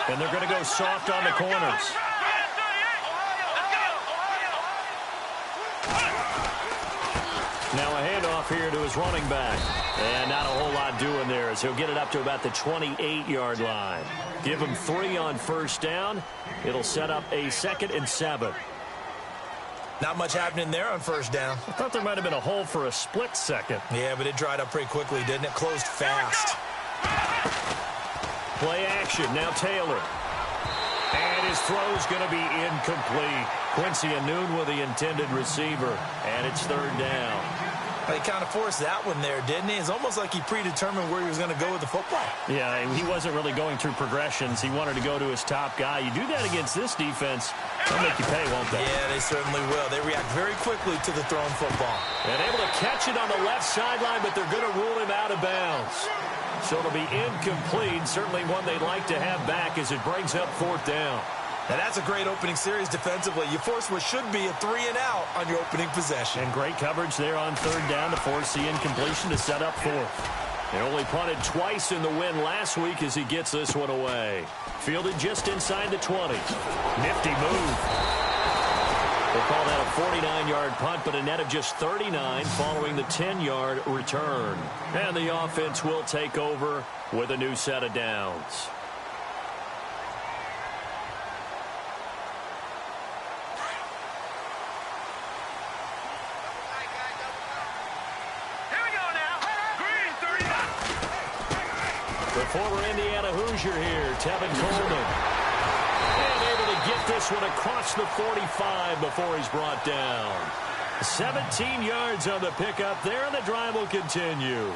And they're going to go soft on the corners. Now a handoff here to his running back. And not a whole lot doing there as he'll get it up to about the 28-yard line. Give him 3 on first down. It'll set up a 2nd and 7. Not much happening there on first down. I thought there might have been a hole for a split second. Yeah, but it dried up pretty quickly, didn't it? Closed fast. Play action. Now Taylor. And his throw's going to be incomplete. Quincy Anoon with the intended receiver. And it's 3rd down. He kind of forced that one there, didn't he? It's almost like he predetermined where he was going to go with the football. Yeah, he wasn't really going through progressions. He wanted to go to his top guy. You do that against this defense, they'll make you pay, won't they? Yeah, they certainly will. They react very quickly to the thrown football. And able to catch it on the left sideline, but they're going to rule him out of bounds. So it'll be incomplete. Certainly one they'd like to have back as it brings up 4th down. Now, that's a great opening series defensively. You force what should be a 3-and-out on your opening possession. And great coverage there on 3rd down to force the incompletion to set up 4th. He only punted twice in the win last week as he gets this one away. Fielded just inside the 20. Nifty move. They'll call that a 49-yard punt, but a net of just 39 following the 10-yard return. And the offense will take over with a new set of downs. The former Indiana Hoosier here, Tevin Coleman. And able to get this one across the 45 before he's brought down. 17 yards on the pickup there, and the drive will continue.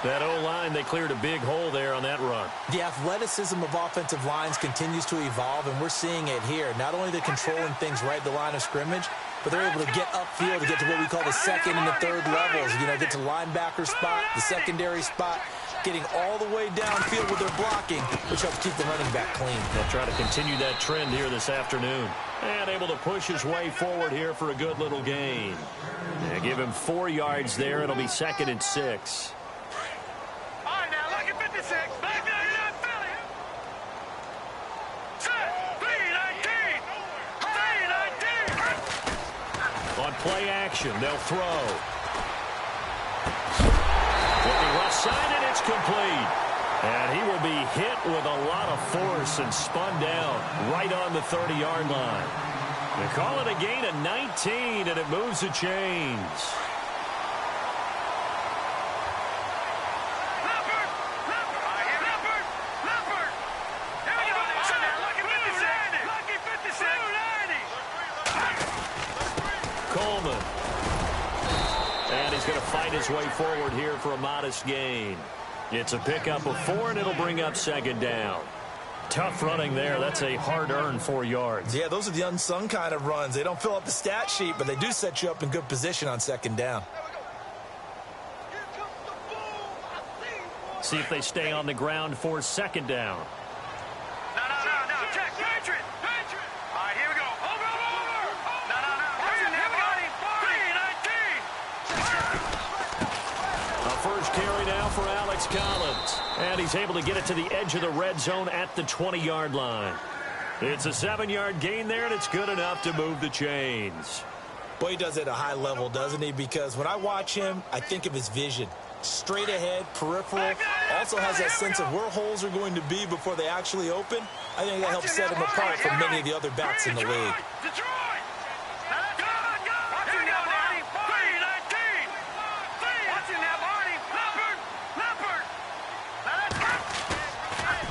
That O-line, they cleared a big hole there on that run. The athleticism of offensive lines continues to evolve, and we're seeing it here. Not only they're controlling things right at the line of scrimmage, but they're able to get upfield to get to what we call the 2nd and the 3rd levels. You know, get to linebacker spot, the secondary spot, getting all the way downfield with their blocking, which helps keep the running back clean. They'll try to continue that trend here this afternoon. And able to push his way forward here for a good little gain. Yeah, give him 4 yards there. It'll be 2nd and 6. All right, now look at 56. Back there, you're not feeling it. Set. 3-19. 3-19. On play action, they'll throw. Looking left side, and it's complete. And he will be hit with a lot of force and spun down right on the 30-yard line. They call it a gain of 19, and it moves the chains. Coleman. And he's going to fight his way forward here for a modest gain. It's a pickup of 4, and it'll bring up 2nd down. Tough running there. That's a hard-earned 4 yards. Yeah, those are the unsung kind of runs. They don't fill up the stat sheet, but they do set you up in good position on 2nd down. See if they stay on the ground for 2nd down. No. Check. Patriot. All right, here we go. Over. No. Here we go. 3-19. A first carry now for Alex Collins. And he's able to get it to the edge of the red zone at the 20-yard line. It's a 7-yard gain there, and it's good enough to move the chains. Boy, he does it at a high level, doesn't he? Because when I watch him, I think of his vision. Straight ahead, peripheral, also has that sense of where holes are going to be before they actually open. I think that helps set him apart from many of the other backs in the league.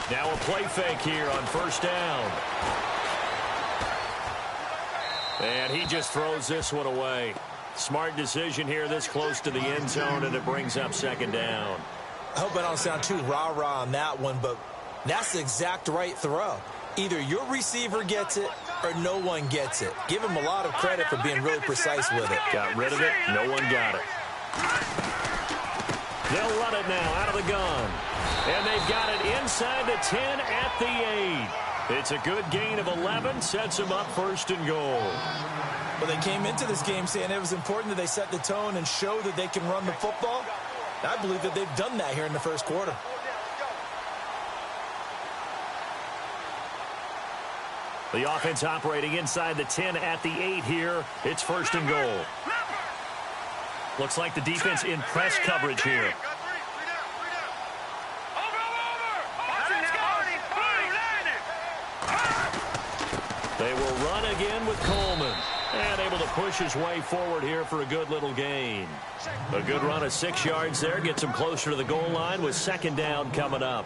Now a play fake here on first down. And he just throws this one away. Smart decision here this close to the end zone, and it brings up 2nd down. I hope I don't sound too rah-rah on that one, but that's the exact right throw. Either your receiver gets it or no one gets it. Give him a lot of credit for being really precise with it. Got rid of it. No one got it. They'll run it now out of the gun. And they've got it inside the 10 at the 8. It's a good gain of 11. Sets them up 1st and goal. Well, they came into this game saying it was important that they set the tone and show that they can run the football. I believe that they've done that here in the first quarter. The offense operating inside the 10 at the 8 here. It's first and goal. Looks like the defense in press coverage here. They will run again with Coleman. And able to push his way forward here for a good little gain. A good run of 6 yards there. Gets him closer to the goal line with second down coming up.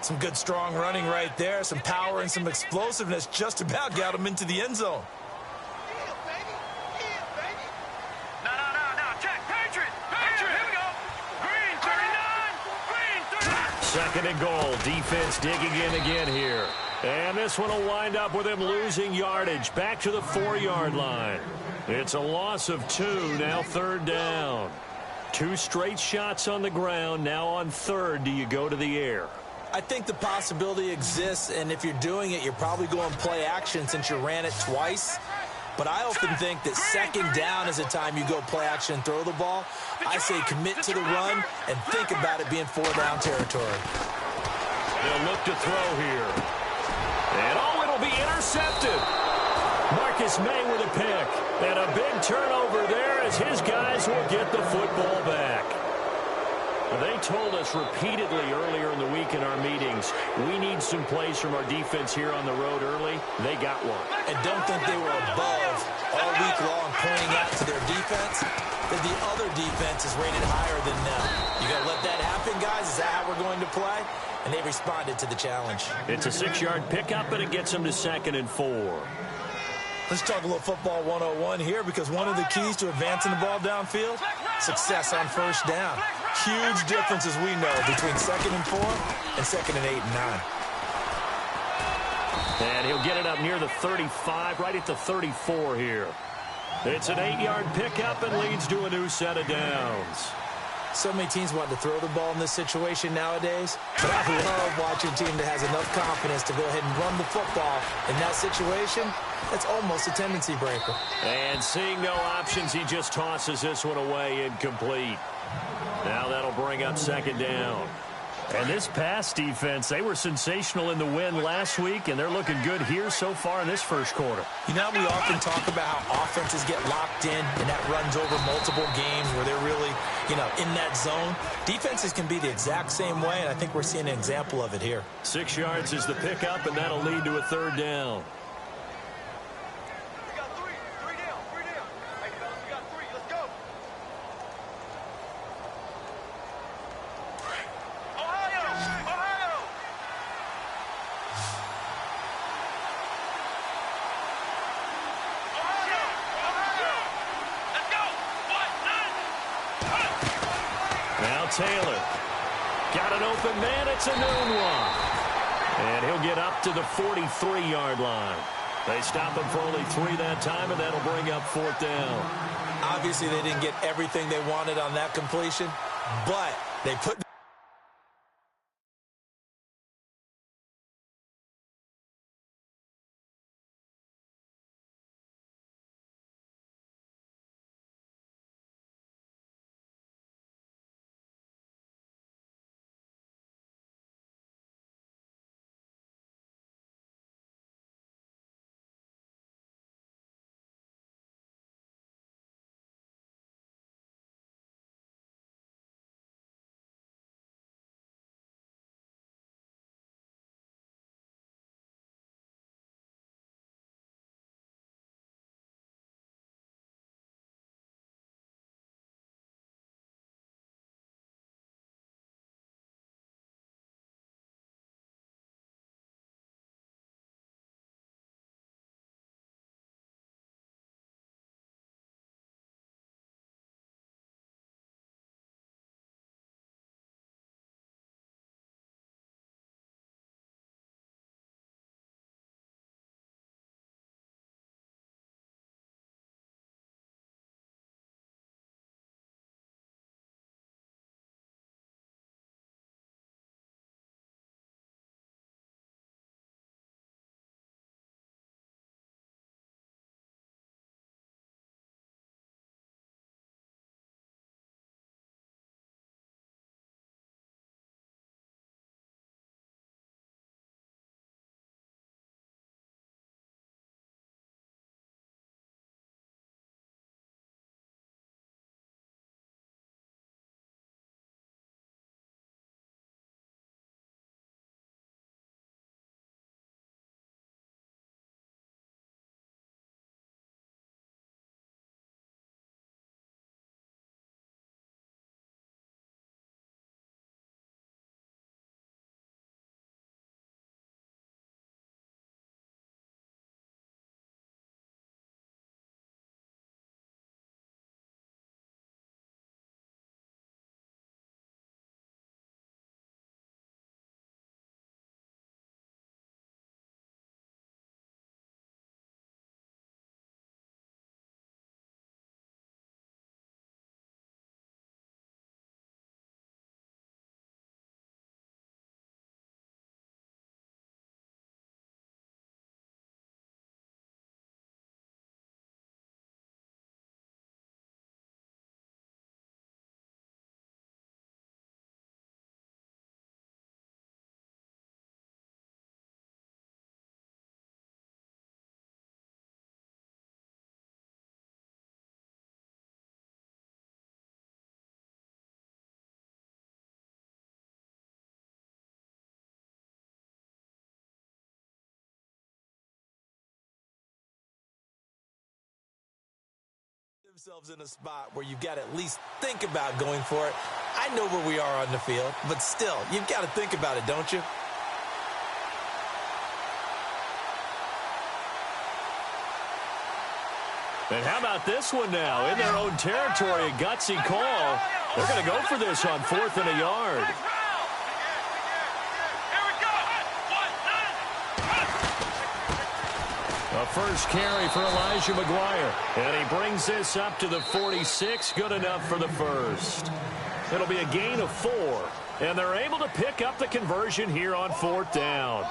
Some good, strong running right there. Some power and some explosiveness. Just about got him into the end zone. Second and goal. Defense digging in again here. And this one will wind up with him losing yardage. Back to the 4-yard line. It's a loss of 2. Now third down. 2 straight shots on the ground. Now on third, do you go to the air? I think the possibility exists, and if you're doing it, you're probably going play action since you ran it twice. But I often think that second down is the time you go play action and throw the ball. I say commit to the run and think about it being 4-down territory. They'll look to throw here. And it'll be intercepted. Marcus May with a pick. And a big turnover there as his guys will get the football back. They told us repeatedly earlier in the week in our meetings, we need some plays from our defense here on the road early. They got one. And don't think they were above all week long pointing out to their defense that the other defense is rated higher than them. You got to let that happen, guys. Is that how we're going to play? And they responded to the challenge. It's a 6-yard pickup, and it gets them to 2nd and 4. Let's talk a little football 101 here, because one of the keys to advancing the ball downfield, success on first down. Huge difference, as we know, between 2nd and 4 and 2nd and 8 and 9. And he'll get it up near the 35, right at the 34 here. It's an 8-yard pickup and leads to a new set of downs. So many teams want to throw the ball in this situation nowadays, but I love watching a team that has enough confidence to go ahead and run the football in that situation. That's almost a tendency breaker. And seeing no options, he just tosses this one away incomplete. Now that'll bring up second down. And this pass defense, they were sensational in the win last week, and they're looking good here so far in this first quarter. You know, we often talk about how offenses get locked in, and that runs over multiple games where they're really, in that zone. Defenses can be the exact same way, and I think we're seeing an example of it here. 6 yards is the pickup, and that'll lead to a third down. Taylor got an open man. It's a noon one. And he'll get up to the 43-yard line. They stop him for only 3 that time, and that'll bring up fourth down. Obviously, they didn't get everything they wanted on that completion, but they put themselves in a spot where you've got to at least think about going for it. I know where we are on the field, but still, you've got to think about it, don't you? And how about this one now? In their own territory, a gutsy call. They're going to go for this on 4th and a yard. A first carry for Elijah McGuire. And he brings this up to the 46. Good enough for the first. It'll be a gain of 4. And they're able to pick up the conversion here on 4th down.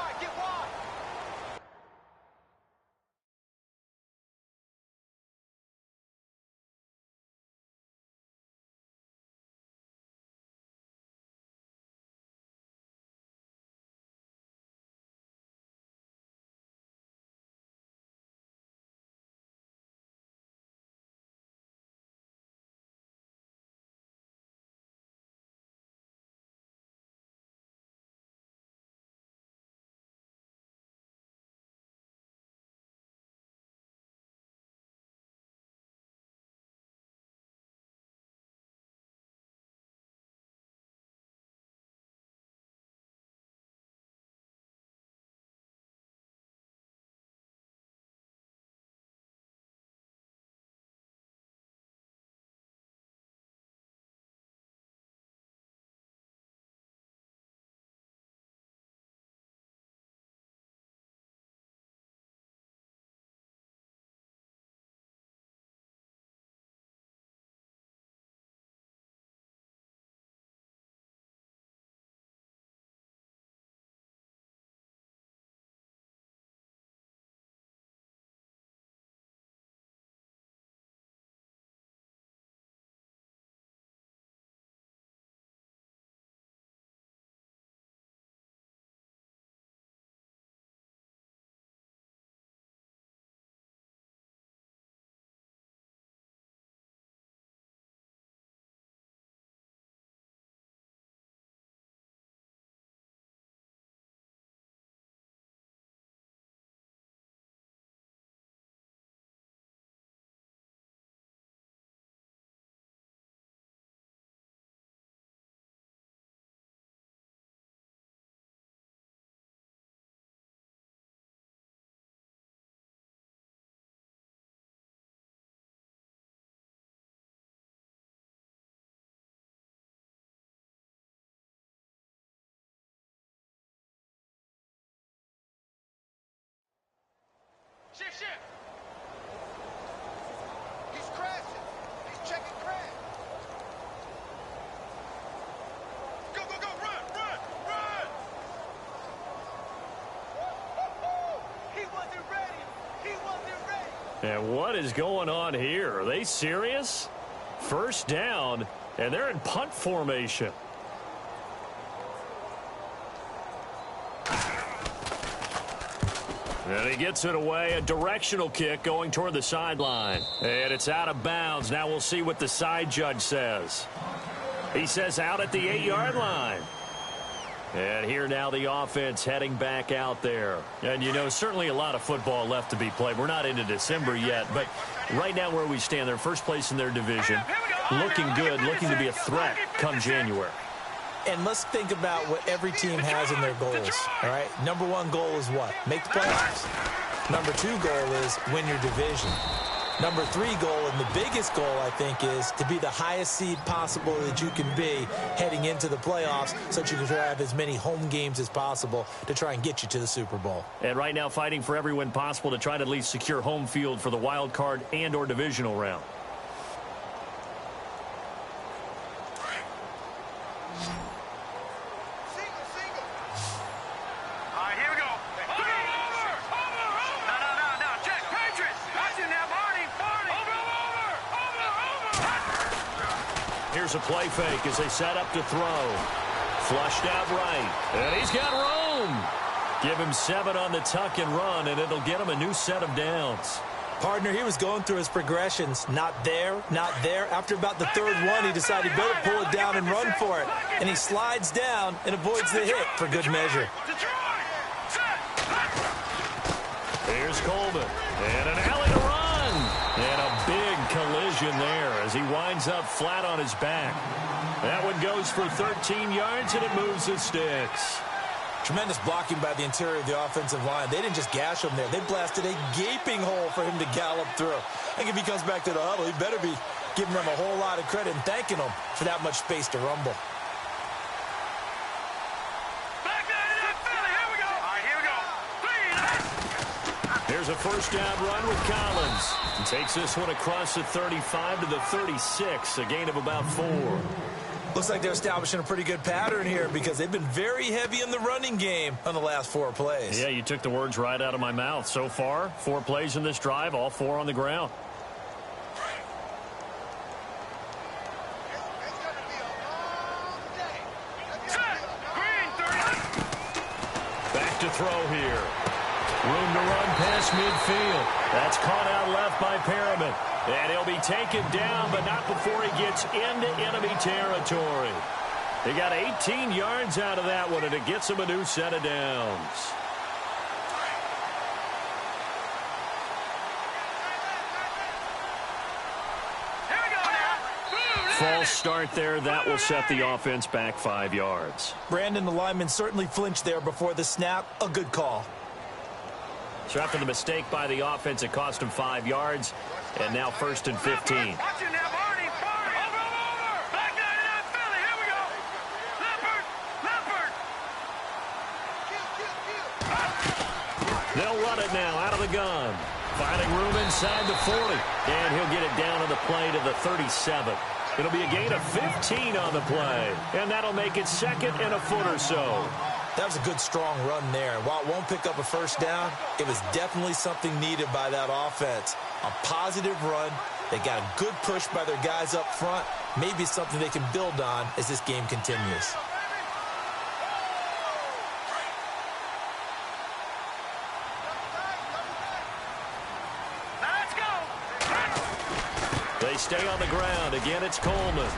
Shift. He's crashing. He's checking crash. Go, run. He wasn't ready. And what is going on here? Are they serious? First down, and they're in punt formation. And he gets it away, a directional kick going toward the sideline. And it's out of bounds. Now we'll see what the side judge says. He says out at the 8-yard line. And here now the offense heading back out there. And, you know, certainly a lot of football left to be played. We're not into December yet, but right now where we stand, they're first place in their division. Looking good, looking to be a threat come January. And let's think about what every team has in their goals, all right? Number 1 goal is what? Make the playoffs. Number 2 goal is win your division. Number 3 goal, and the biggest goal, I think, is to be the highest seed possible that you can be heading into the playoffs so that you can have as many home games as possible to try and get you to the Super Bowl. And right now fighting for every win possible to try to at least secure home field for the wild card and or divisional round. Here's a play fake as they set up to throw. Flushed out right. And he's got room. Give him 7 on the tuck and run, and it'll get him a new set of downs. Partner, he was going through his progressions. Not there. After about the 3rd one, he decided he better pull it down and run for it. And he slides down and avoids the hit for good measure. Here's Coleman. And an alley to run. And a big collision collision there as he winds up flat on his back. That one goes for 13 yards, and it moves the sticks. Tremendous blocking by the interior of the offensive line. They didn't just gash him there. They blasted a gaping hole for him to gallop through. I think if he comes back to the huddle, he better be giving them a whole lot of credit and thanking them for that much space to rumble. Here's a first down run with Collins. He takes this one across the 35 to the 36, a gain of about 4. Looks like they're establishing a pretty good pattern here because they've been very heavy in the running game on the last 4 plays. Yeah, you took the words right out of my mouth. So far, 4 plays in this drive, all 4 on the ground. Back to throw here. Room to run past midfield. That's caught out left by Perriman. And he'll be taken down, but not before he gets into enemy territory. They got 18 yards out of that one, and it gets him a new set of downs. Here we go now. False start there. That will set the offense back 5 yards. Brandon, the lineman, certainly flinched there before the snap. A good call. So after the mistake by the offense, it cost him 5 yards, and now 1st and 15. Watch it now, Barney. Over. Back down to that Philly. Here we go. Leopard. They'll run it now out of the gun. Finding room inside the 40, and he'll get it down on the play to the 37. It'll be a gain of 15 on the play, and that'll make it 2nd and a foot or so. That was a good, strong run there. And while it won't pick up a first down, it was definitely something needed by that offense. A positive run. They got a good push by their guys up front. Maybe something they can build on as this game continues. Let's go. They stay on the ground. Again, it's Coleman.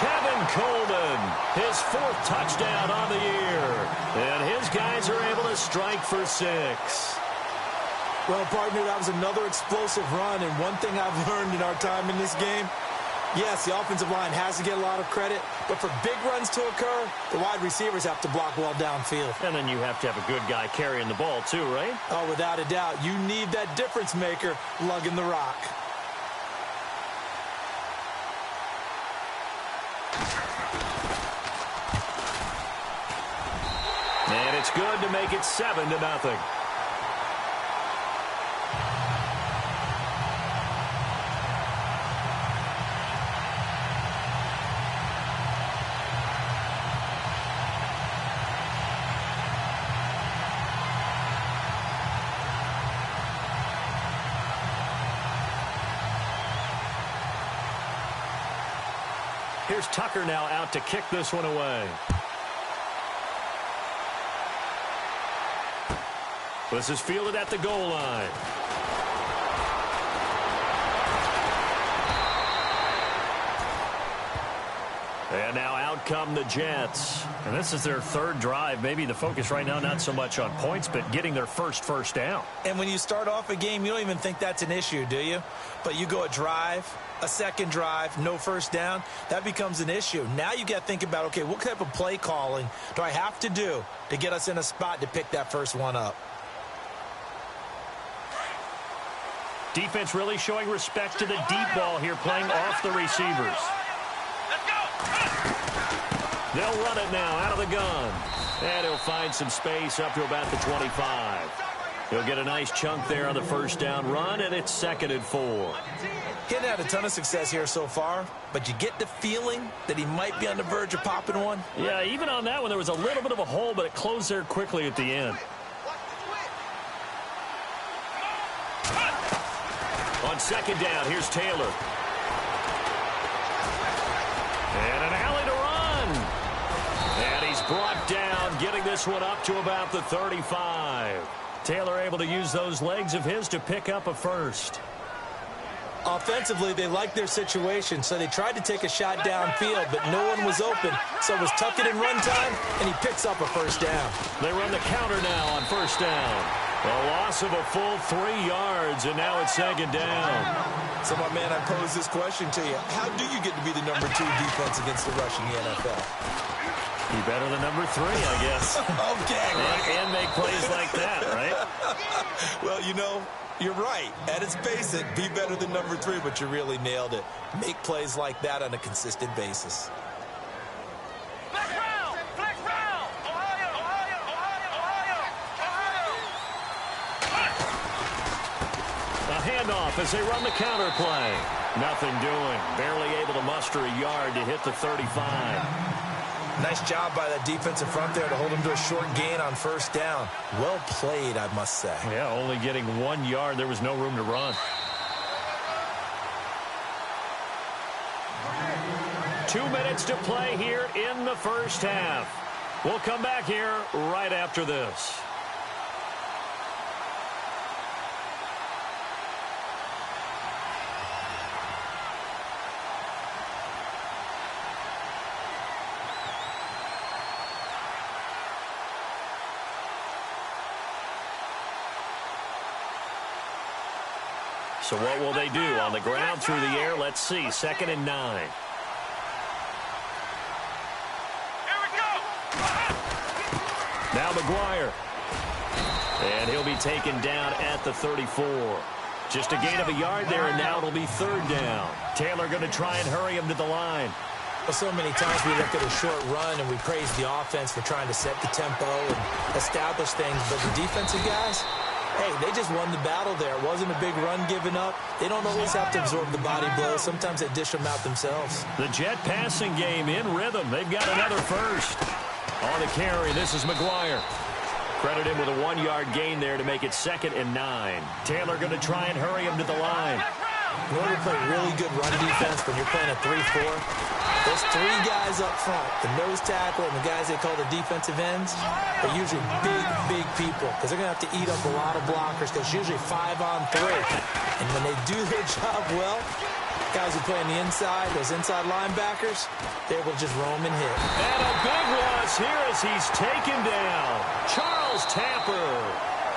Tevin Coleman, his 4th touchdown on the year. And his guys are able to strike for 6. Well, partner, that was another explosive run. And one thing I've learned in our time in this game, yes, the offensive line has to get a lot of credit. But for big runs to occur, the wide receivers have to block well downfield. And then you have to have a good guy carrying the ball too, right? Oh, without a doubt. You need that difference maker lugging the rock. And it's good to make it 7-0. Here's Tucker now out to kick this one away. This is fielded at the goal line. And now out come the Jets. And this is their 3rd drive. Maybe the focus right now not so much on points, but getting their first down. And when you start off a game, you don't even think that's an issue, do you? But you go a drive, a 2nd drive, no first down, that becomes an issue. Now you got to think about, okay, what type of play calling do I have to do to get us in a spot to pick that first one up? Defense really showing respect to the deep ball here, playing off the receivers. Let's go. They'll run it now out of the gun. And he'll find some space up to about the 25. He'll get a nice chunk there on the first down run, and it's 2nd and 4. He hadn't had a ton of success here so far, but you get the feeling that he might be on the verge of popping one. Yeah, even on that one, there was a little bit of a hole, but it closed there quickly at the end. On 2nd down, here's Taylor. And an alley to run. And he's brought down, getting this one up to about the 35. Taylor able to use those legs of his to pick up a first. Offensively, they liked their situation, so they tried to take a shot downfield, but no one was open. So it was tuck it in run time, and he picks up a first down. They run the counter now on first down. A loss of a full 3 yards, and now it's second down. So, my man, I pose this question to you. How do you get to be the number 2 defense against the rush in the NFL? Be better than number 3, I guess. Okay, right. And make plays like that, right? Well, you know, you're right. At its basic, be better than number 3, but you really nailed it. Make plays like that on a consistent basis. Flex round! Flex round! Ohio! Ohio! Ohio! Ohio! A handoff as they run the counter play. Nothing doing. Barely able to muster a yard to hit the 35. Nice job by that defensive front there to hold him to a short gain on first down. Well played, I must say. Yeah, only getting 1 yard. There was no room to run. 2 minutes to play here in the first half. We'll come back here right after this. So what will they do? On the ground, through the air, let's see. 2nd and 9. Here we go! Now McGuire. And he'll be taken down at the 34. Just a gain of a yard there, and now it'll be 3rd down. Taylor going to try and hurry him to the line. Well, so many times we look at a short run and we praise the offense for trying to set the tempo and establish things, but the defensive guys, hey, they just won the battle there. It wasn't a big run given up. They don't always have to absorb the body blows. Sometimes they dish them out themselves. The Jet passing game in rhythm. They've got another first. On the carry, this is McGuire. Credit him with a 1-yard gain there to make it 2nd and 9. Taylor going to try and hurry him to the line. In order to play really good run defense when you're playing a 3-4, those 3 guys up front, the nose tackle and the guys they call the defensive ends, are usually big people because they're going to have to eat up a lot of blockers because it's usually 5 on 3. And when they do their job well, guys who play on the inside, those inside linebackers, they're able to just roam and hit. And a big loss here as he's taken down. Charles Tapper.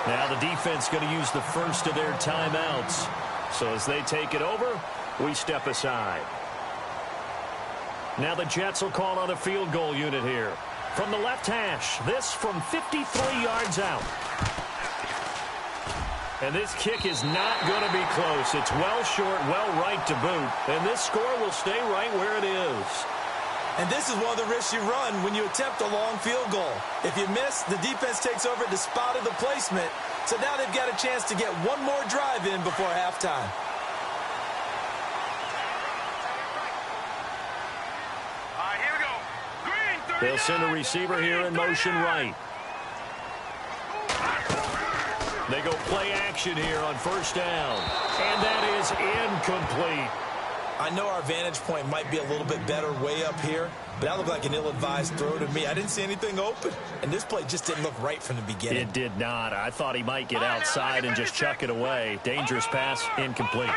Now the defense going to use the first of their timeouts. So as they take it over, we step aside. Now the Jets will call on a field goal unit here. From the left hash, this from 53 yards out. And this kick is not going to be close. It's well short, well right to boot. And this score will stay right where it is. And this is one of the risks you run when you attempt a long field goal. If you miss, the defense takes over at the spot of the placement. So now they've got a chance to get one more drive in before halftime. All right, here we go. Green, 30 They'll send a receiver here in motion right. They go play action here on first down. And that is incomplete. I know our vantage point might be a little bit better way up here, but that looked like an ill-advised throw to me. I didn't see anything open, and this play just didn't look right from the beginning. It did not. I thought he might get outside and just chuck it away. Dangerous pass, incomplete.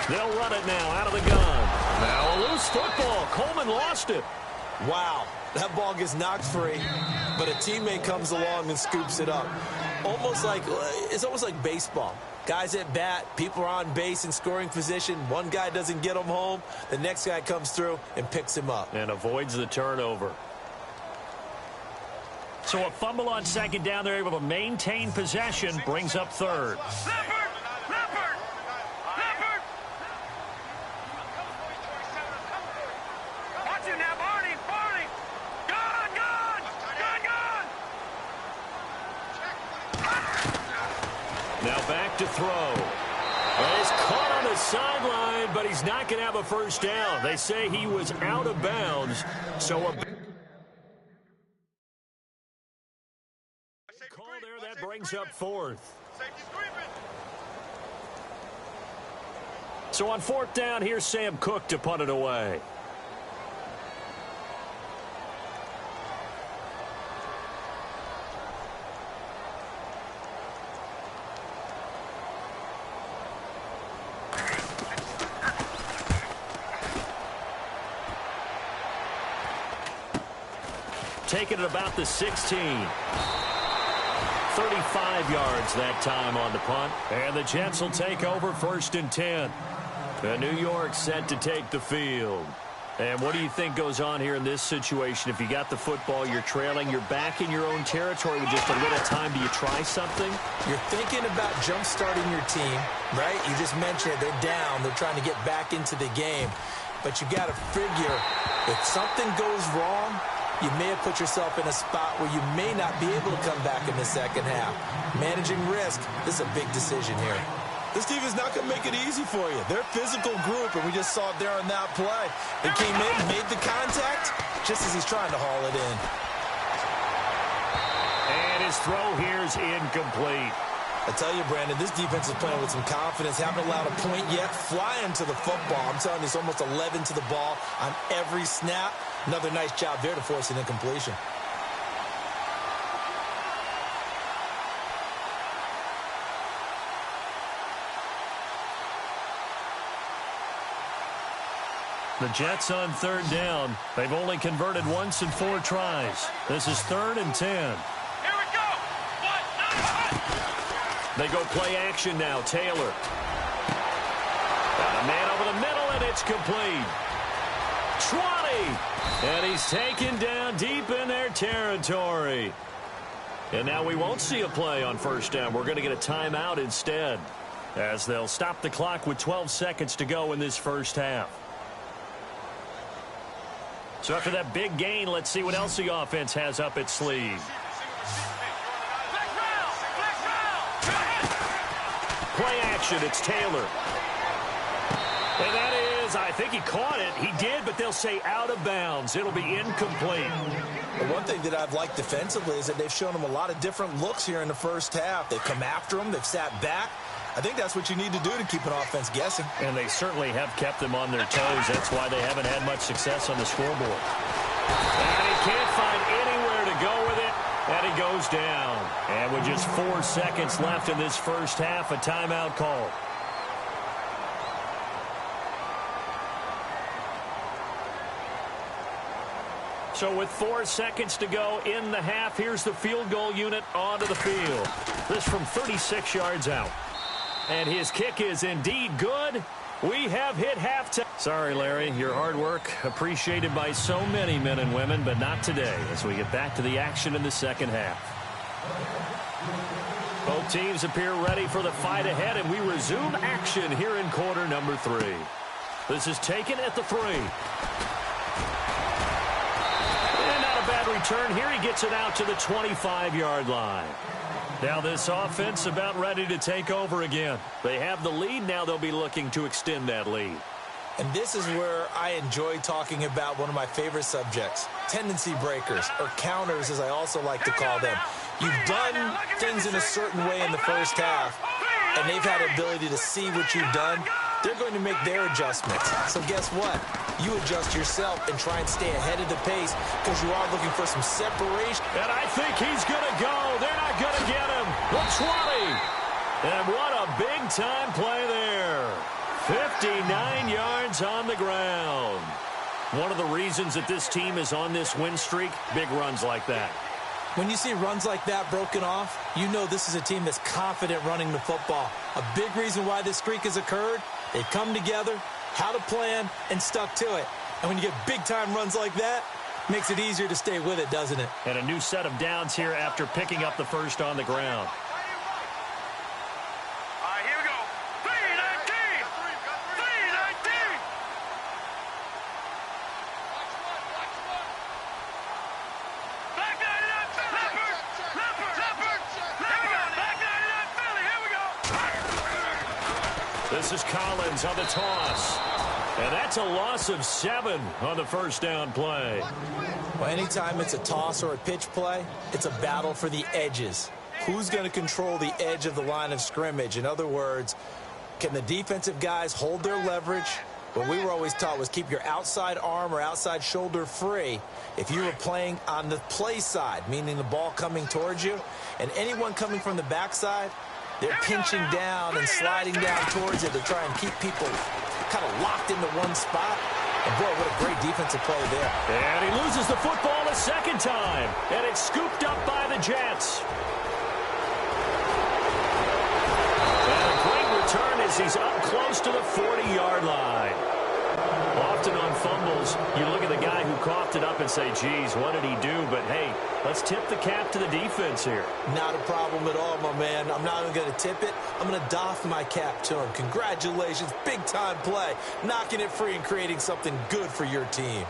They'll run it now out of the gun. Now a loose football. Coleman lost it. Wow, that ball gets knocked free, but a teammate comes along and scoops it up. It's almost like baseball. Guys at bat, people are on base in scoring position. One guy doesn't get him home. The next guy comes through and picks him up. And avoids the turnover. So a fumble on 2nd down. They're able to maintain possession. Brings up 3rd. Leopard! Watch it now, Barney! Gun! Now back to throw. Well, he's caught on the sideline, but he's not going to have a first down. They say he was out of bounds. So a call there, that brings up 4th. So on 4th down, here's Sam Cook to punt it away. Taking it about the 16. 35 yards that time on the punt. And the Jets will take over 1st and 10. New York set to take the field. And what do you think goes on here in this situation? If you got the football, you're trailing, you're back in your own territory with just a little time. Do you try something? You're thinking about jump-starting your team, right? You just mentioned it. They're down. They're trying to get back into the game. But you got to figure, if something goes wrong, you may have put yourself in a spot where you may not be able to come back in the second half. Managing risk, this is a big decision here. This team is not going to make it easy for you. They're a physical group, and we just saw it there on that play. They came in, made the contact, just as he's trying to haul it in. And his throw here is incomplete. I tell you, Brandon, this defense is playing with some confidence. Haven't allowed a point yet. Flying to the football. I'm telling you, it's almost 11 to the ball on every snap. Another nice job there to force an incompletion. The Jets on 3rd down. They've only converted once in 4 tries. This is 3rd and 10. Here we go. They go play action now. Taylor. Got a man over the middle, and it's complete. 20. And he's taken down deep in their territory. And now we won't see a play on 1st down. We're going to get a timeout instead, as they'll stop the clock with 12 seconds to go in this 1st half. So after that big gain, let's see what else the offense has up its sleeve. Play action, it's Taylor. And that is, I think he caught it. He did, but they'll say out of bounds. It'll be incomplete. The one thing that I've liked defensively is that they've shown him a lot of different looks here in the 1st half. They've come after him. They've sat back. I think that's what you need to do to keep an offense guessing. And they certainly have kept them on their toes. That's why they haven't had much success on the scoreboard. And he can't find anywhere to go with it. And he goes down. And with just 4 seconds left in this 1st half, a timeout call. So with 4 seconds to go in the half, here's the field goal unit onto the field. This from 36 yards out. And his kick is indeed good. We have hit halftime. Sorry, Larry, your hard work appreciated by so many men and women, but not today as we get back to the action in the 2nd half. Both teams appear ready for the fight ahead, and we resume action here in quarter number 3. This is taken at the 3. And not a bad return here. He gets it out to the 25-yard line. Now this offense about ready to take over again. They have the lead. Now they'll be looking to extend that lead. And this is where I enjoy talking about one of my favorite subjects, tendency breakers, or counters as I also like to call them. You've done things in a certain way in the 1st half, and they've had the ability to see what you've done. They're going to make their adjustments. So guess what? You adjust yourself and try and stay ahead of the pace because you are looking for some separation. And I think he's going to go. They're not going to get him. The 20. And what a big-time play there. 59 yards on the ground. One of the reasons that this team is on this win streak, big runs like that. When you see runs like that broken off, you know this is a team that's confident running the football. A big reason why this streak has occurred, they've come together, had a plan, and stuck to it. And when you get big-time runs like that, makes it easier to stay with it, doesn't it? And a new set of downs here after picking up the first on the ground. All right, here we go. 3-19. 3-19. Back 99, Leopard. Here we go. Back 99, Philly. Here we go. This is Collins on the toss. And that's a loss of 7 on the first down play. Well, anytime it's a toss or a pitch play, it's a battle for the edges. Who's going to control the edge of the line of scrimmage? In other words, can the defensive guys hold their leverage? What we were always taught was keep your outside arm or outside shoulder free if you were playing on the play side, meaning the ball coming towards you. And anyone coming from the backside, they're pinching down and sliding down towards it to try and keep people kind of locked into one spot. And boy, what a great defensive play there. And he loses the football a second time. And it's scooped up by the Jets. as he's up close to the 40-yard line. Often on fumbles, you look at the guy who coughed it up and say, geez, what did he do? But, hey, let's tip the cap to the defense here. Not a problem at all, my man. I'm not even going to tip it. I'm going to doff my cap to him. Congratulations, big-time play. Knocking it free and creating something good for your team.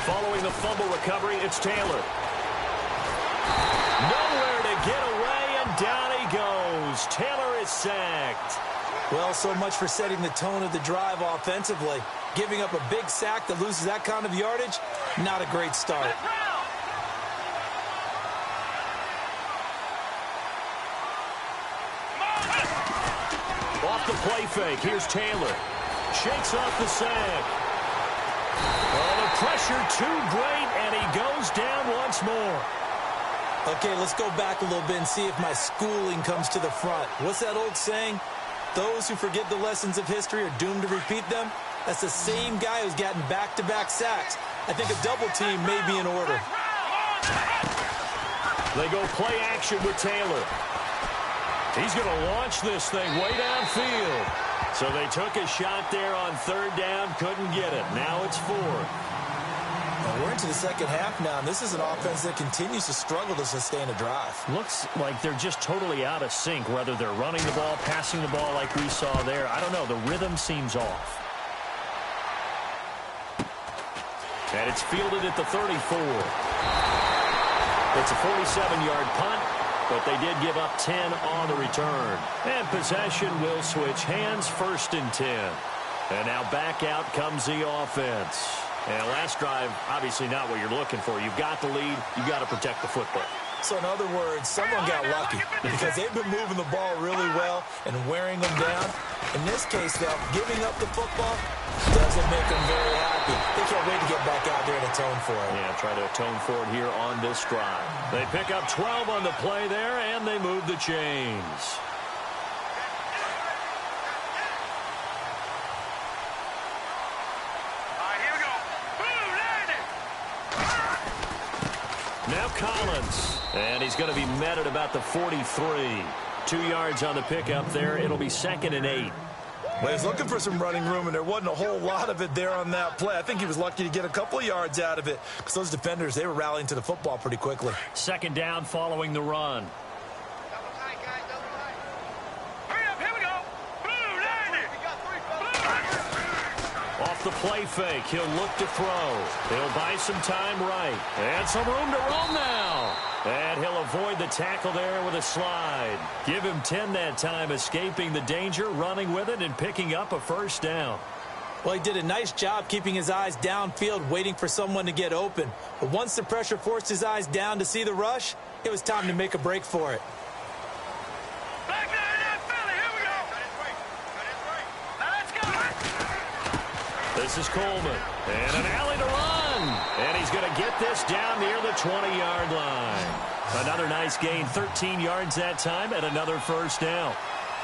Following the fumble recovery, it's Taylor. Nowhere to get away, and down he goes. Taylor is sacked. Well, so much for setting the tone of the drive offensively. Giving up a big sack that loses that kind of yardage, not a great start. Off the play fake, here's Taylor. Shakes off the sack. Oh, the pressure too great, and he goes down once more. Okay, let's go back a little bit and see if my schooling comes to the front. What's that old saying? Those who forget the lessons of history are doomed to repeat them. That's the same guy who's gotten back-to-back sacks. I think a double team may be in order. They go play action with Taylor. He's going to launch this thing way downfield. So they took a shot there on third down, couldn't get it. Now it's 4. Well, we're into the second half now, and this is an offense that continues to struggle to sustain a drive. Looks like they're just totally out of sync, whether they're running the ball, passing the ball like we saw there. I don't know. The rhythm seems off. And it's fielded at the 34. It's a 47-yard punt, but they did give up 10 on the return. And possession will switch hands, 1st and 10. And now back out comes the offense. And last drive, obviously not what you're looking for. You've got the lead. You've got to protect the football. So in other words, someone got lucky because they've been moving the ball really well and wearing them down. In this case, though, giving up the football doesn't make them very happy. They can't wait to get back out there and atone for it. Yeah, try to atone for it here on this drive. They pick up 12 on the play there, and they move the chains. Now Collins, and he's going to be met at about the 43. 2 yards on the pickup there. It'll be 2nd and 8. Well, he's looking for some running room, and there wasn't a whole lot of it there on that play. I think he was lucky to get a couple of yards out of it because those defenders, they were rallying to the football pretty quickly. 2nd down following the run. Off the play fake, he'll look to throw. He'll buy some time right. And some room to roam now. And he'll avoid the tackle there with a slide. Give him 10 that time, escaping the danger, running with it, and picking up a 1st down. Well, he did a nice job keeping his eyes downfield, waiting for someone to get open. But once the pressure forced his eyes down to see the rush, it was time to make a break for it. This is Coleman, and an alley to run. And he's going to get this down near the 20-yard line. Another nice gain, 13 yards that time, and another 1st down.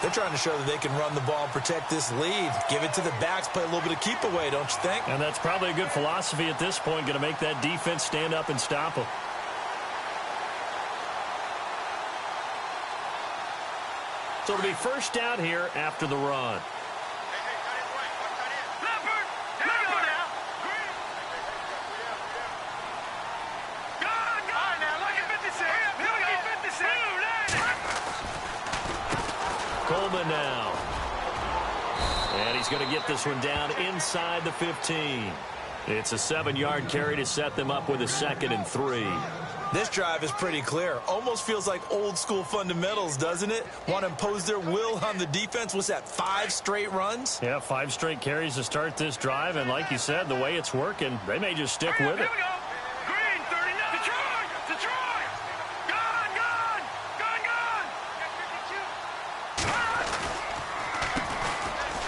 They're trying to show that they can run the ball and protect this lead. Give it to the backs, play a little bit of keep away, don't you think? And that's probably a good philosophy at this point, going to make that defense stand up and stop them. So it'll be 1st down here after the run. Coleman now. And he's going to get this one down inside the 15. It's a 7-yard carry to set them up with a 2nd and 3. This drive is pretty clear. Almost feels like old school fundamentals, doesn't it? Want to impose their will on the defense. What's that, 5 straight runs? Yeah, 5 straight carries to start this drive. And like you said, the way it's working, they may just stick with it.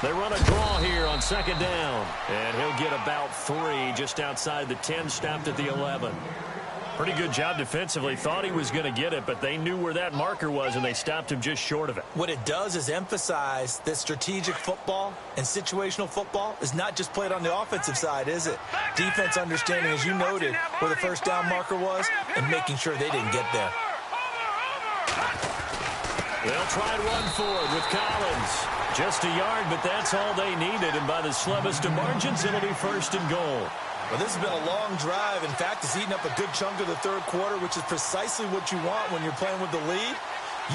They run a draw here on second down. And he'll get about 3 just outside the 10, stopped at the 11. Pretty good job defensively. Thought he was going to get it, but they knew where that marker was, and they stopped him just short of it. What it does is emphasize that strategic football and situational football is not just played on the offensive side, is it? Defense understanding, as you noted, where the first down marker was and making sure they didn't get there. They'll try and run forward with Collins. Just a yard, but that's all they needed, and by the slimmest of margins, it'll be first and goal. Well, this has been a long drive. In fact, it's eaten up a good chunk of the third quarter, which is precisely what you want when you're playing with the lead.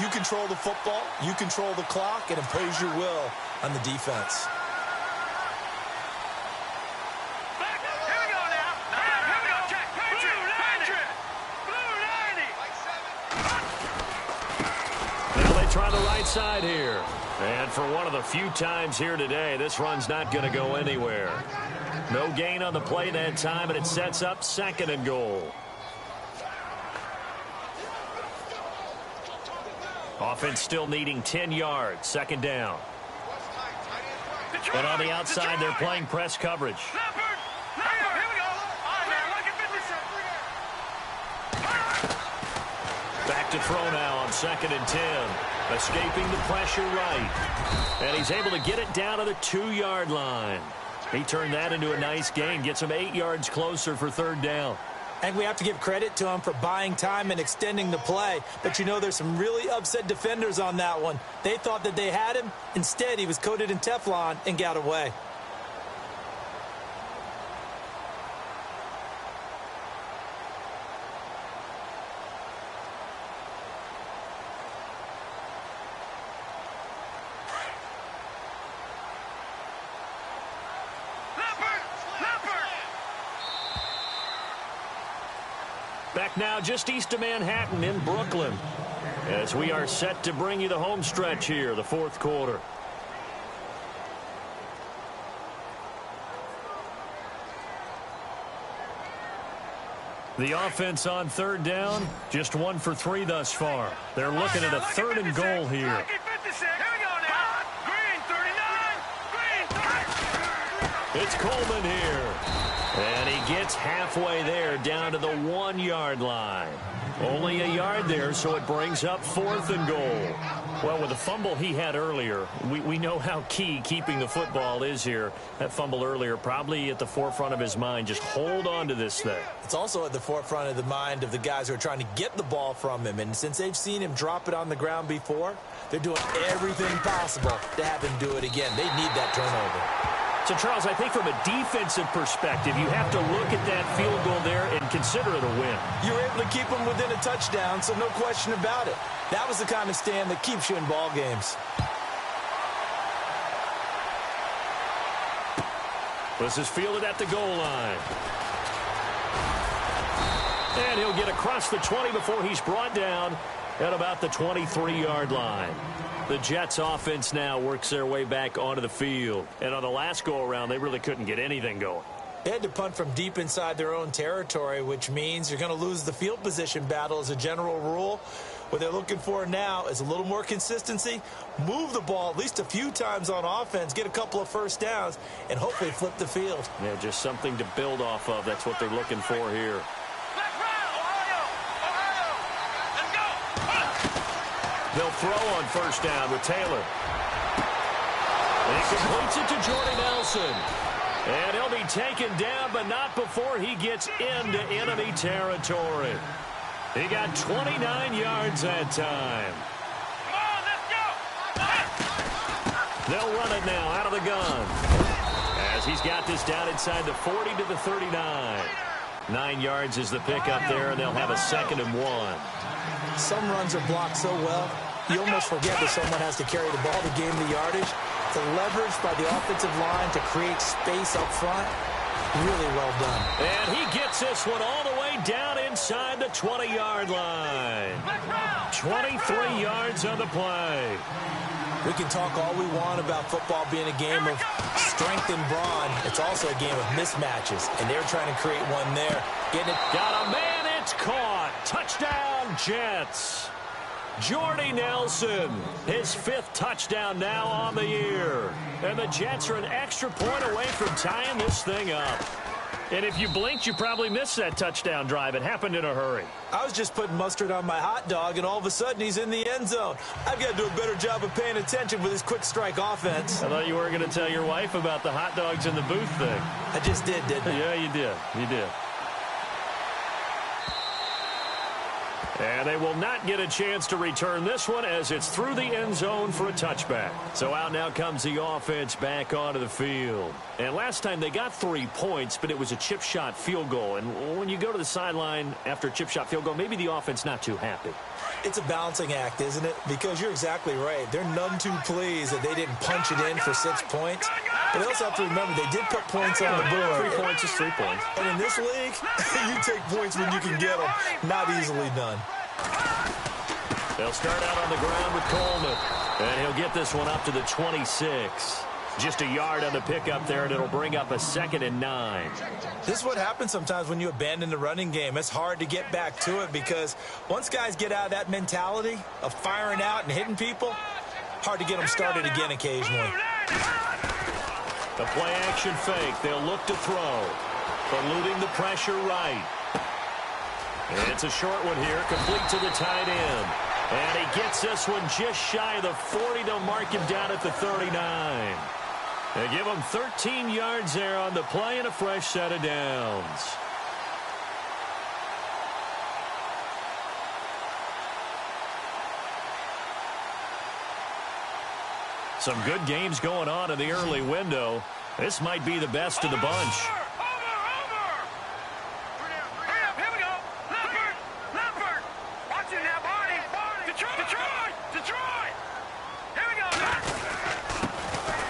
You control the football, you control the clock, and impose your will on the defense. Here we go now. Here we go. Check. Blue 90. Now they try the right side here. And for one of the few times here today, this run's not going to go anywhere. No gain on the play that time, and it sets up second and goal. Offense still needing 10 yards, second down. And on the outside, they're playing press coverage. Here we go. All right, man. Back to throw now on second and 10. Escaping the pressure right. And he's able to get it down to the 2-yard line. He turned that into a nice gain, gets him 8 yards closer for third down. And we have to give credit to him for buying time and extending the play. But you know, there's some really upset defenders on that one. They thought that they had him. Instead, he was coated in Teflon and got away. Back now just east of Manhattan in Brooklyn, as we are set to bring you the home stretch here, the fourth quarter. The offense on third down, just 1 for 3 thus far. They're looking at a third and goal here. It's Coleman here. And he gets halfway there, down to the 1-yard line. Only a yard there, so it brings up fourth and goal. Well, with the fumble he had earlier, we know how key keeping the football is here. That fumble earlier probably at the forefront of his mind. Just hold on to this thing. It's also at the forefront of the mind of the guys who are trying to get the ball from him. And since they've seen him drop it on the ground before, they're doing everything possible to have him do it again. They need that turnover. So, Charles, I think from a defensive perspective, you have to look at that field goal there and consider it a win. You were able to keep them within a touchdown, so no question about it. That was the kind of stand that keeps you in ball games. This is fielded at the goal line. And he'll get across the 20 before he's brought down at about the 23-yard line. The Jets offense now works their way back onto the field. And on the last go-around, they really couldn't get anything going. They had to punt from deep inside their own territory, which means you're going to lose the field position battle as a general rule. What they're looking for now is a little more consistency, move the ball at least a few times on offense, get a couple of first downs, and hopefully flip the field. Yeah, just something to build off of. That's what they're looking for here. They'll throw on first down with Taylor. And he completes it to Jordy Nelson. And he'll be taken down, but not before he gets into enemy territory. He got 29 yards that time. Come on, let's go. They'll run it now out of the gun, as he's got this down inside the 40 to the 39. 9 yards is the pickup there, and they'll have a 2nd and 1. Some runs are blocked so well, you almost forget that someone has to carry the ball to gain the yardage. The leverage by the offensive line to create space up front, really well done. And he gets this one all the way down inside the 20-yard line. 23 yards on the play. We can talk all we want about football being a game of strength and brawn. It's also a game of mismatches, and they're trying to create one there. Getting it. Got a man, it's caught. Touchdown, Jets. Jordy Nelson, his 5th touchdown now on the year. And the Jets are an extra point away from tying this thing up. And if you blinked, you probably missed that touchdown drive. It happened in a hurry. I was just putting mustard on my hot dog, and all of a sudden he's in the end zone. I've got to do a better job of paying attention with his quick strike offense. I thought you were going to tell your wife about the hot dogs in the booth thing. I just did, didn't I? Yeah, you did. You did. And they will not get a chance to return this one as it's through the end zone for a touchback. So out now comes the offense back onto the field. And last time they got 3 points, but it was a chip shot field goal. And when you go to the sideline after a chip shot field goal, maybe the offense not too happy. It's a balancing act, isn't it? Because you're exactly right. They're none too pleased that they didn't punch it in for 6 points. But they also have to remember they did put points on the board. 3 points is 3 points. And in this league, you take points when you can get them. Not easily done. They'll start out on the ground with Coleman. And he'll get this one up to the 26. Just a yard on the pickup there, and it'll bring up a 2nd and 9. This is what happens sometimes when you abandon the running game. It's hard to get back to it because once guys get out of that mentality of firing out and hitting people, hard to get them started again occasionally. The play-action fake. They'll look to throw. Eluding the pressure right. And it's a short one here, complete to the tight end. And he gets this one just shy of the 40. They'll mark him down at the 39. They give him 13 yards there on the play and a fresh set of downs. Some good games going on in the early window. This might be the best of the bunch.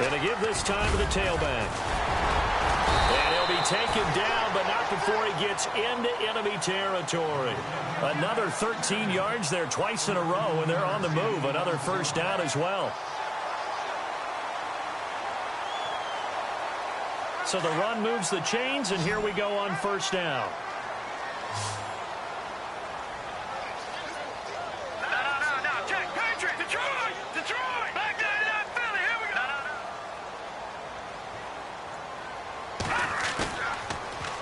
And to give this time to the tailback. And he'll be taken down, but not before he gets into enemy territory. Another 13 yards there twice in a row, and they're on the move. Another first down as well. So the run moves the chains, and here we go on first down.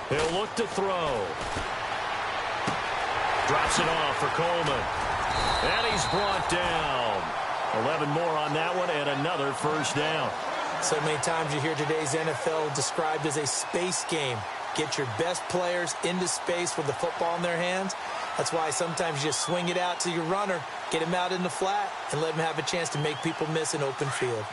He'll look to throw. Drops it off for Coleman. And he's brought down. 11 more on that one and another first down. So many times you hear today's NFL described as a space game. Get your best players into space with the football in their hands. That's why sometimes you just swing it out to your runner, get him out in the flat, and let him have a chance to make people miss an open field.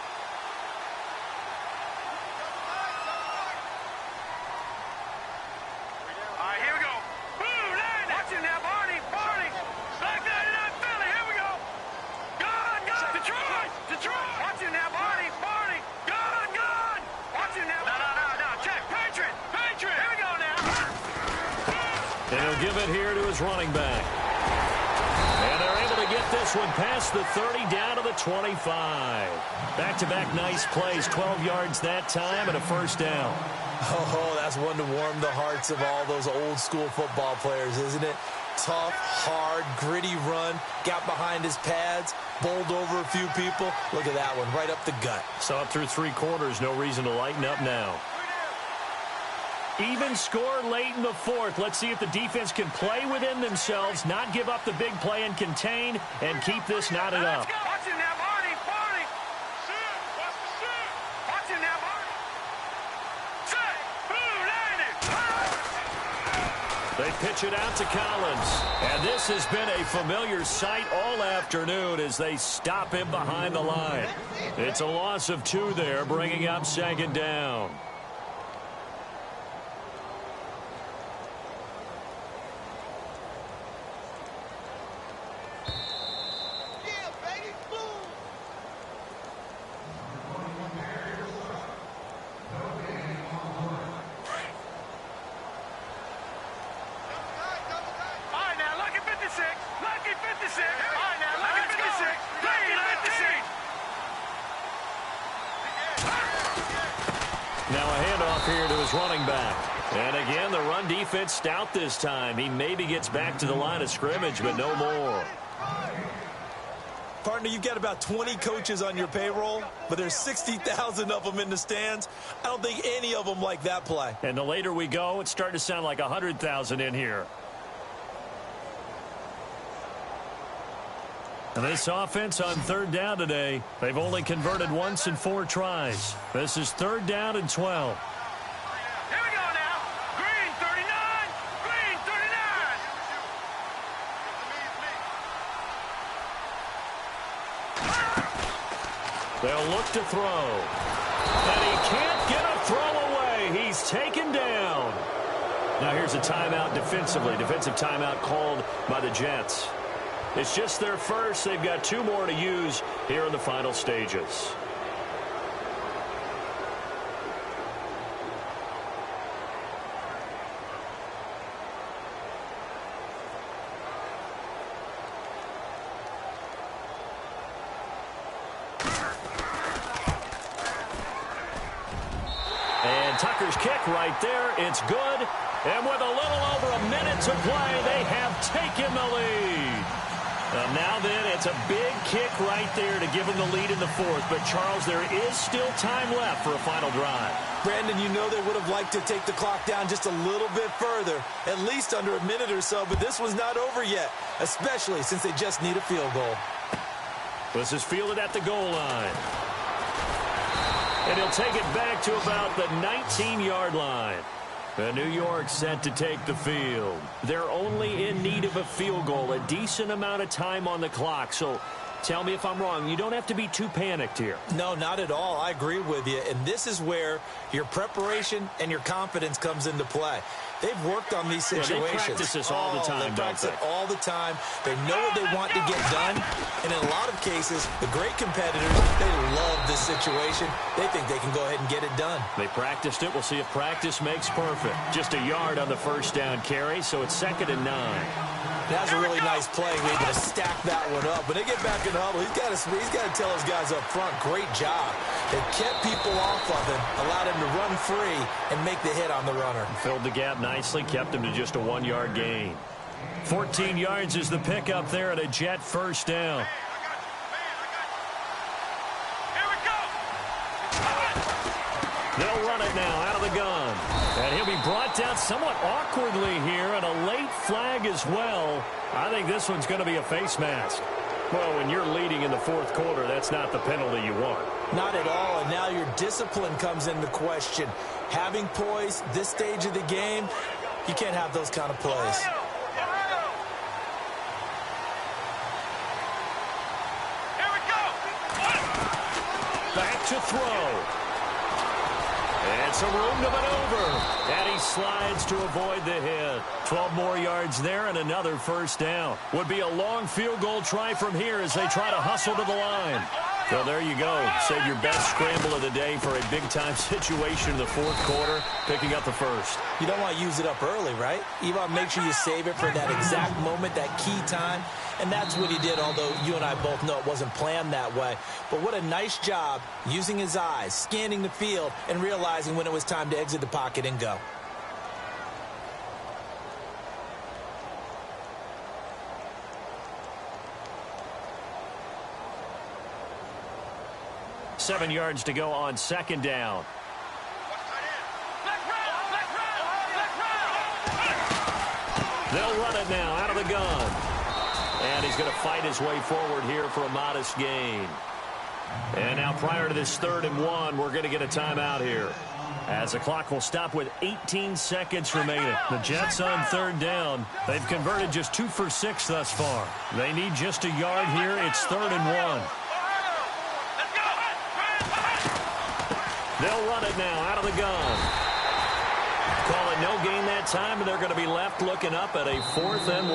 And he'll give it here to his running back. And they're able to get this one past the 30 down to the 25. Back-to-back nice plays, 12 yards that time and a first down. Oh, that's one to warm the hearts of all those old-school football players, isn't it? Tough, hard, gritty run, got behind his pads, bowled over a few people. Look at that one, right up the gut. Saw it through 3 quarters, no reason to lighten up now. Even score late in the 4th. Let's see if the defense can play within themselves, not give up the big play and contain, and keep this knotted up. Watch him now, Barney. Barney. Watch the shoot. Watch him now, Barney. Set. Boom, They pitch it out to Collins. And this has been a familiar sight all afternoon as they stop him behind the line. It's a loss of 2 there, bringing up 2nd down. Now a handoff here to his running back. And again, the run defense stout this time. He maybe gets back to the line of scrimmage, but no more. Partner, you've got about 20 coaches on your payroll, but there's 60,000 of them in the stands. I don't think any of them like that play. And the later we go, it's starting to sound like 100,000 in here. And this offense on third down today, they've only converted once in 4 tries. This is third down and 12. Here we go now. Green 39. Green 39. They'll look to throw. And he can't get a throw away. He's taken down. Now here's a timeout defensively. Defensive timeout called by the Jets. It's just their first. They've got 2 more to use here in the final stages. And Tucker's kick right there. It's good. And with a little over a minute to play, they have taken the lead. Now then, it's a big kick right there to give them the lead in the fourth. But, Charles, there is still time left for a final drive. Brandon, you know they would have liked to take the clock down just a little bit further, at least under a minute or so, but this one's not over yet, especially since they just need a field goal. This is fielded at the goal line. And he'll take it back to about the 19-yard line. New York set to take the field. They're only in need of a field goal, a decent amount of time on the clock. So tell me if I'm wrong. You don't have to be too panicked here. No, not at all. I agree with you. And this is where your preparation and your confidence comes into play. They've worked on these situations. They practice this all the time, They practice it all the time. They know what they want to get done. And in a lot of cases, the great competitors, they love this situation. They think they can go ahead and get it done. They practiced it. We'll see if practice makes perfect. Just a yard on the first down carry, so it's 2nd and 9. That's a really nice play. We're able to stack that one up. When they get back in the huddle, he's got to tell his guys up front, great job. They kept people off of him, allowed him to run free and make the hit on the runner. Filled the gap nicely, kept him to just a 1-yard gain. 14 yards is the pickup there at a Jet first down. Here we go. They'll run it now out of the gun. And he'll be brought down somewhat awkwardly here, and a late flag as well. I think this one's going to be a face mask. Well, when you're leading in the fourth quarter, that's not the penalty you want. Not at all, and now your discipline comes into question. Having poise this stage of the game, you can't have those kind of plays. Here we go. Back to throw. And some room to maneuver. And he slides to avoid the hit. 12 more yards there and another first down. Would be a long field goal try from here as they try to hustle to the line. So there you go. Save your best scramble of the day for a big-time situation in the fourth quarter, picking up the first. You don't want to use it up early, right? You want to make sure you save it for that exact moment, that key time. And that's what he did, although you and I both know it wasn't planned that way. But what a nice job using his eyes, scanning the field, and realizing when it was time to exit the pocket and go. Seven yards to go on second down. They'll run it now out of the gun. And he's going to fight his way forward here for a modest gain. And now prior to this 3rd and 1, we're going to get a timeout here, as the clock will stop with 18 seconds remaining. The Jets on 3rd down. They've converted just 2 for 6 thus far. They need just a yard here. It's 3rd and 1. They'll run it now out of the gun. Call it no gain that time, and they're going to be left looking up at a 4th and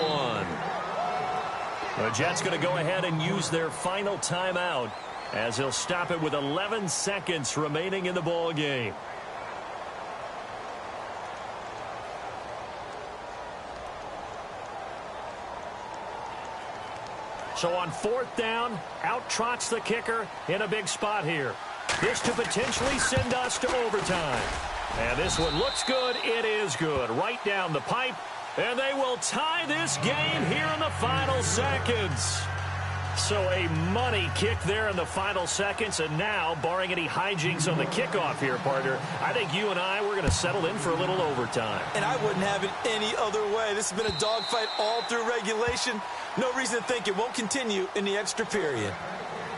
1. The Jets going to go ahead and use their final timeout, as he'll stop it with 11 seconds remaining in the ball game. So on 4th down, out trots the kicker in a big spot here. This to potentially send us to overtime. And this one looks good. It is good. Right down the pipe. And they will tie this game here in the final seconds. So a money kick there in the final seconds, and now, barring any hijinks on the kickoff here, partner, I think you and I, we're going to settle in for a little overtime. And I wouldn't have it any other way. This has been a dogfight all through regulation. No reason to think it won't continue in the extra period.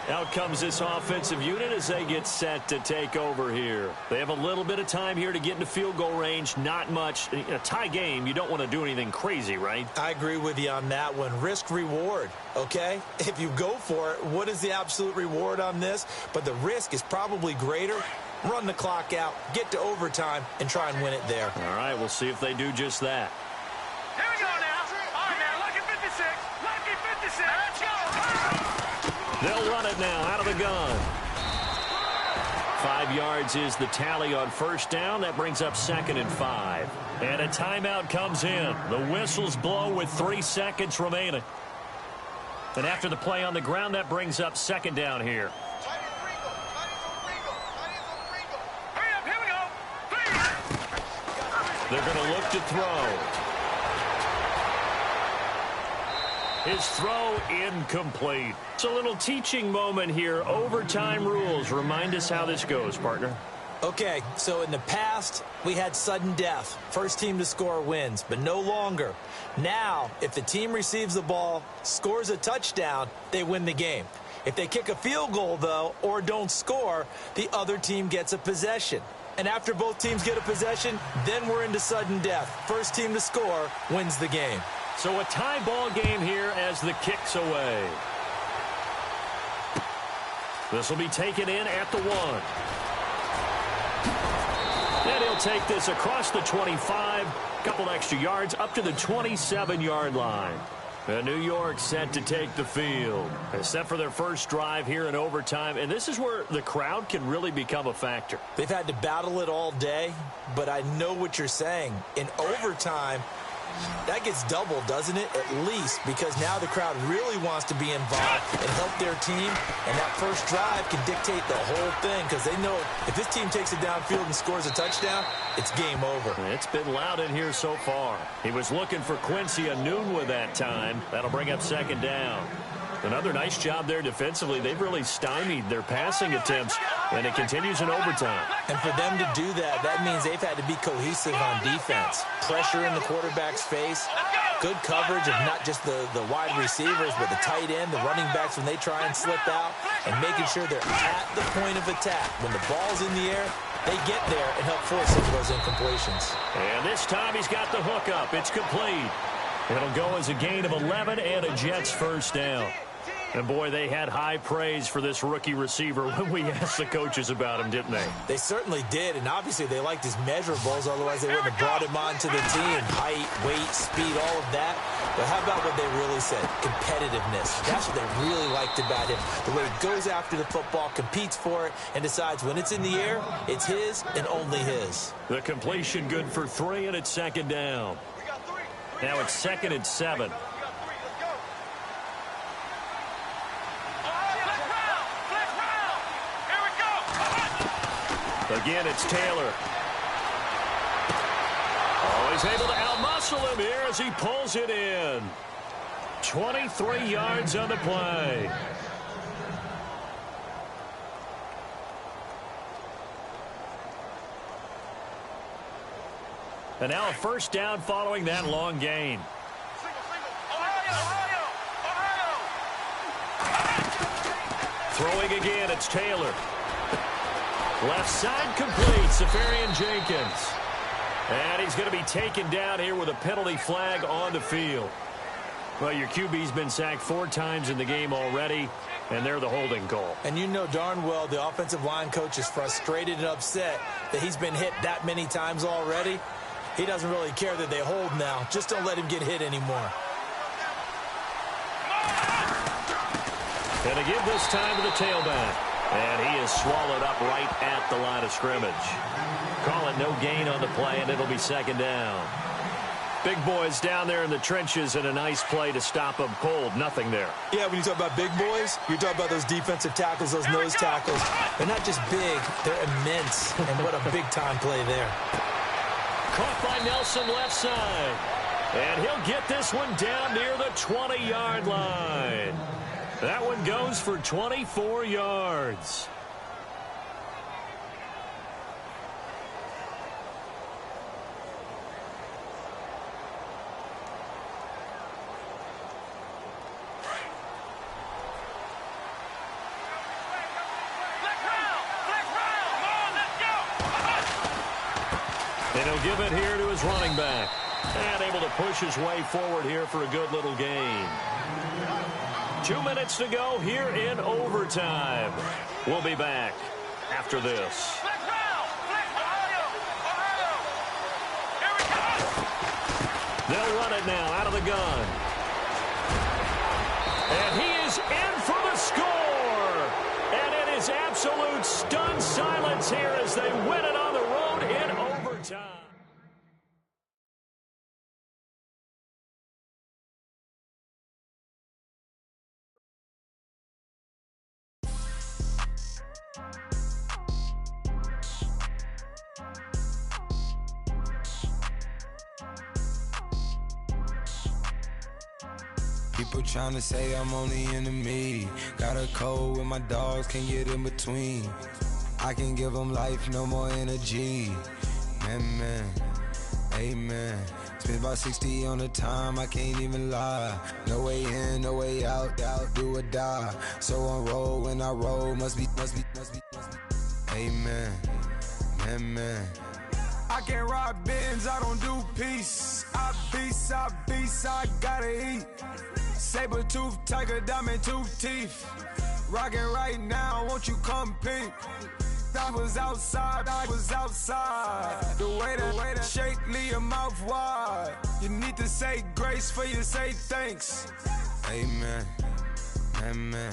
Out comes this offensive unit as they get set to take over here. They have a little bit of time here to get into field goal range. Not much. In a tie game, you don't want to do anything crazy, right? I agree with you on that one. Risk-reward, okay? If you go for it, what is the absolute reward on this? But the risk is probably greater. Run the clock out, get to overtime, and try and win it there. All right, we'll see if they do just that. Here we go now. All right, now, lucky 56. Lucky 56. Let's go. They'll run it now out of the gun. 5 yards is the tally on first down. That brings up 2nd and 5. And a timeout comes in. The whistles blow with 3 seconds remaining. And after the play on the ground, that brings up 2nd down here. Here we go. They're going to look to throw. His throw incomplete. It's a little teaching moment here. Overtime rules. Remind us how this goes, partner. Okay, so in the past, we had sudden death. First team to score wins, but no longer. Now, if the team receives the ball, scores a touchdown, they win the game. If they kick a field goal, though, or don't score, the other team gets a possession. And after both teams get a possession, then we're into sudden death. First team to score wins the game. So a tie ball game here as the kick's away. This will be taken in at the 1. And he'll take this across the 25. Couple extra yards up to the 27-yard line. And New York set to take the field. Set for their first drive here in overtime. And this is where the crowd can really become a factor. They've had to battle it all day, but I know what you're saying. In overtime, that gets doubled, doesn't it? At least, because now the crowd really wants to be involved and help their team, and that first drive can dictate the whole thing because they know if this team takes it downfield and scores a touchdown, it's game over. It's been loud in here so far. He was looking for Quincy Enunwa that time. That'll bring up 2nd down. Another nice job there defensively. They've really stymied their passing attempts, and it continues in overtime. And for them to do that, that means they've had to be cohesive on defense. Pressure in the quarterback's face, good coverage of not just the wide receivers, but the tight end, the running backs when they try and slip out, and making sure they're at the point of attack. When the ball's in the air, they get there and help force some of those incompletions. And this time he's got the hook up. It's complete. It'll go as a gain of 11 and a Jets first down. And, boy, they had high praise for this rookie receiver when we asked the coaches about him, didn't they? They certainly did, and obviously they liked his measurables. Otherwise, they wouldn't have brought him onto the team. Height, weight, speed, all of that. But how about what they really said? Competitiveness. That's what they really liked about him. The way he goes after the football, competes for it, and decides when it's in the air, it's his and only his. The completion good for 3, and it's 2nd down. Now it's 2nd and 7. Again, it's Taylor. Always able to outmuscle him here as he pulls it in. 23 yards on the play. And now a first down following that long gain. Throwing again, it's Taylor. Left side complete, Safarian Jenkins. And he's going to be taken down here with a penalty flag on the field. Well, your QB's been sacked 4 times in the game already, and they're the holding call. And you know darn well the offensive line coach is frustrated and upset that he's been hit that many times already. He doesn't really care that they hold now. Just don't let him get hit anymore. And to give this time to the tailback. And he is swallowed up right at the line of scrimmage. Call it no gain on the play, and it'll be 2nd down. Big boys down there in the trenches, and a nice play to stop them cold. Nothing there. Yeah, when you talk about big boys, you're talking about those defensive tackles, those nose tackles. They're not just big, they're immense. And what a big-time play there. Caught by Nelson left side. And he'll get this one down near the 20-yard line. That one goes for 24 yards. And he'll give it here to his running back. And able to push his way forward here for a good little gain. 2 minutes to go here in overtime. We'll be back after this. They'll run it now out of the gun. And he is in for the score. And it is absolute stunned silence here as they win it on the road in overtime. People trying to say I'm on the enemy. Got a cold with my dogs, can't get in between. I can give them life, no more energy. Man, amen. Spent about 60 on the time, I can't even lie. No way in, no way out, do or die. So on roll, when I roll, must be. Amen, man. I can't ride Benz, I don't do peace. I beast, I gotta eat. Saber tooth, tiger, diamond tooth teeth. Rockin' right now, won't you come peep? I was outside. The way that shake, leave your mouth wide. You need to say grace for you say thanks. Amen, amen.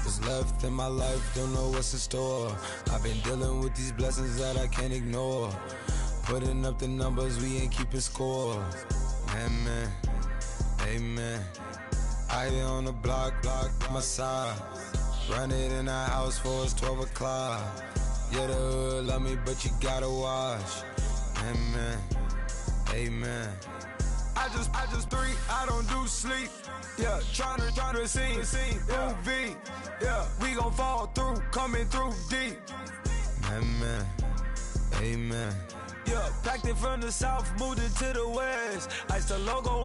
What's left in my life, don't know what's in store. I've been dealing with these blessings that I can't ignore. Putting up the numbers, we ain't keeping score. Amen, amen. I be on the block, my side. Run it in the house for it's 12 o'clock. Yeah, the hood love me, but you gotta watch. Amen, amen. I just three, I don't do sleep. Yeah, trying to see movie. Yeah, we gon' fall through, coming through deep. Amen, amen. Yeah, packed it from the south, moved it to the west. Iced the logo.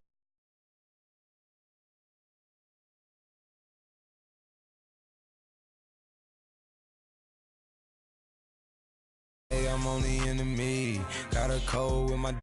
Hey, I'm on the enemy. Got a cold with my